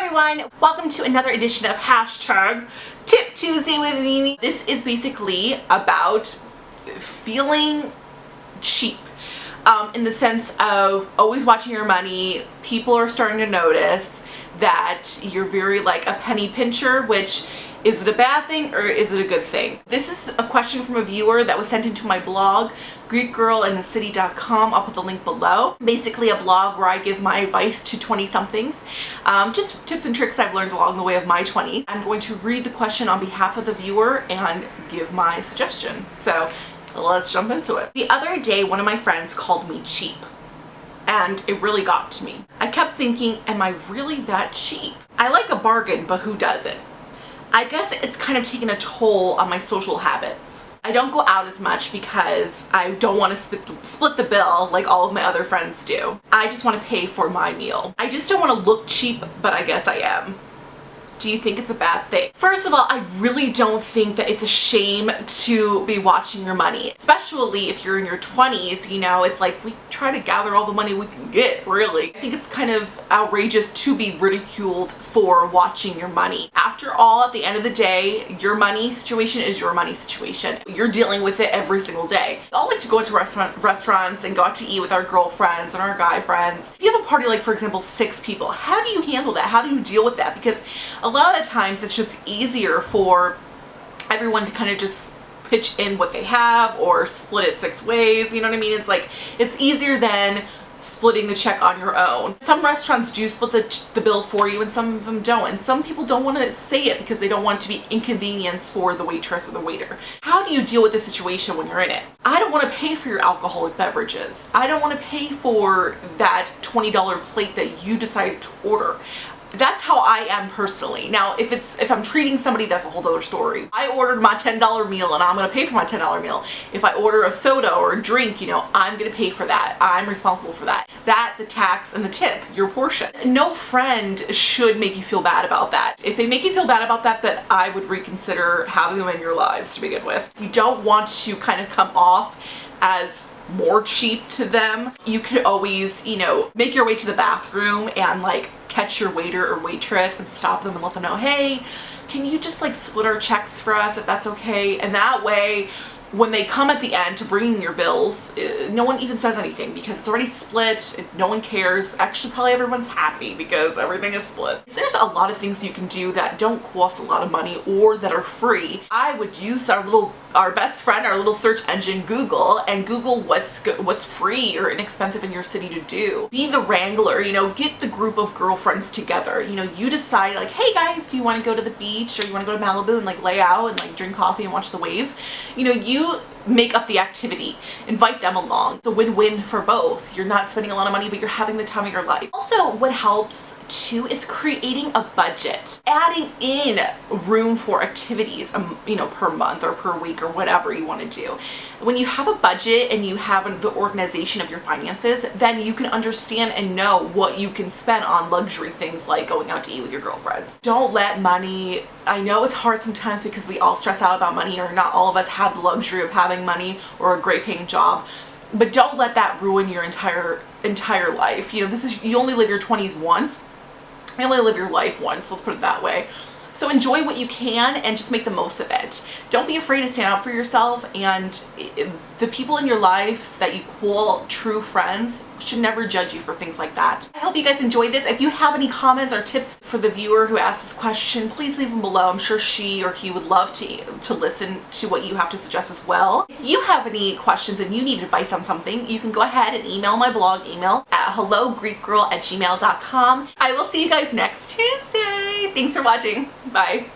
everyone, welcome to another edition of Hashtag Tip Tuesday with Mimi. This is basically about feeling cheap in the sense of always watching your money. People are starting to notice that you're very like a penny pincher, which is it a bad thing or is it a good thing? This is a question from a viewer that was sent into my blog, greekgirlinthecity.com. I'll put the link below. Basically a blog where I give my advice to 20-somethings, just tips and tricks I've learned along the way of my 20s. I'm going to read the question on behalf of the viewer and give my suggestion. So let's jump into it. The other day, one of my friends called me cheap, and it really got to me. I kept thinking, am I really that cheap? I like a bargain, but who doesn't? I guess it's kind of taken a toll on my social habits. I don't go out as much because I don't want to split the bill like all of my other friends do. I just want to pay for my meal. I just don't want to look cheap, but I guess I am. Do you think it's a bad thing? First of all, I really don't think that it's a shame to be watching your money, especially if you're in your 20s. You know, it's like we try to gather all the money we can get, really. I think it's kind of outrageous to be ridiculed for watching your money. After all, at the end of the day, your money situation is your money situation. You're dealing with it every single day. I like to go to restaurants and go out to eat with our girlfriends and our guy friends. If you have a party, like for example, 6 people, how do you handle that? How do you deal with that? Because a lot of the times it's just easier for everyone to kind of just pitch in what they have or split it 6 ways. You know what I mean? It's like, it's easier than splitting the check on your own. Some restaurants do split the bill for you and some of them don't. And some people don't want to say it because they don't want it to be inconvenience for the waitress or the waiter. How do you deal with the situation when you're in it? I don't want to pay for your alcoholic beverages. I don't want to pay for that $20 plate that you decided to order. That's how I am personally. Now, if I'm treating somebody, that's a whole other story. I ordered my $10 meal and I'm gonna pay for my $10 meal. If I order a soda or a drink, you know, I'm gonna pay for that. I'm responsible for that. That, the tax, and the tip, your portion. No friend should make you feel bad about that. If they make you feel bad about that, then I would reconsider having them in your lives to begin with. You don't want to kind of come off as more cheap to them. You could always, you know, make your way to the bathroom and like catch your waiter or waitress and stop them and let them know, hey, can you just like split our checks for us if that's okay? And that way, when they come at the end to bringing your bills, no one even says anything because it's already split. No one cares. Actually, probably everyone's happy because everything is split. There's a lot of things you can do that don't cost a lot of money or that are free. I would use our best friend, our little search engine, Google, and Google what's free or inexpensive in your city to do. Be the wrangler, you know, get the group of girlfriends together. You know, you decide like, hey guys, do you want to go to the beach or you want to go to Malibu and like lay out and like drink coffee and watch the waves? You know, you make up the activity, invite them along. It's a win-win for both. You're not spending a lot of money, but you're having the time of your life. Also, what helps too is creating a budget, adding in room for activities, you know, per month or per week or whatever you want to do. When you have a budget and you have the organization of your finances, then you can understand and know what you can spend on luxury things like going out to eat with your girlfriends. Don't let money, I know it's hard sometimes because we all stress out about money, or not all of us have the luxury of having money or a great paying job, but don't let that ruin your entire life. You know, you only live your 20s once. You only live your life once, let's put it that way. So enjoy what you can and just make the most of it. Don't be afraid to stand up for yourself, and the people in your lives that you call true friends should never judge you for things like that. I hope you guys enjoyed this. If you have any comments or tips for the viewer who asked this question, please leave them below. I'm sure she or he would love to listen to what you have to suggest as well. If you have any questions and you need advice on something, you can go ahead and email my blog email at hellogreekgirl@gmail.com. I will see you guys next Tuesday. Thanks for watching. Bye.